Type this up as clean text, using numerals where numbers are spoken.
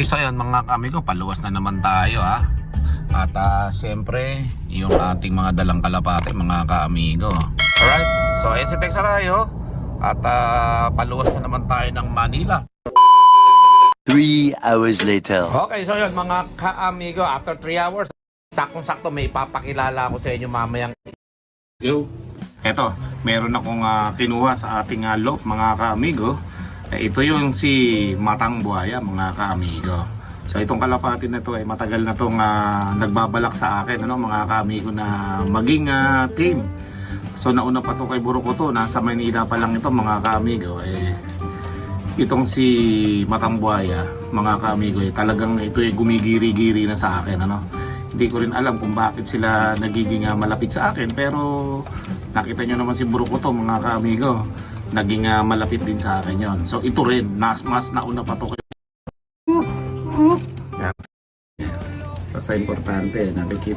Okay, so yan mga kamigo, paluwas na naman tayo ha. At siyempre, yung ating mga dalang kalapate mga kaamigo. Alright, so SFX na tayo. At paluwas na naman tayo ng Manila. 3 hours later. Okay, so yun mga kaamigo, after 3 hours, saktong-sakto may ipapakilala ako sa inyo mamayang. Yo. Eto, meron akong kinuha sa ating loop mga kaamigo. Ito yung si Matang Buhaya mga kaamigo. So itong kalapati na to ay matagal na tong nagbabalak sa akin ano, mga kaamigo na maging team. So nauna pa to kay Burukoto, nasa Manila pa lang ito mga kaamigo. Itong si Matang Buhaya mga kaamigo talagang ito ay gumigiri-giri na sa akin ano. Hindi ko rin alam kung bakit sila nagiging malapit sa akin, pero nakita nyo naman si Burukoto mga kaamigo, naging malapit din sa akin yon. So ito rin, mas nauna pa to kayo. Basta importante, nakikita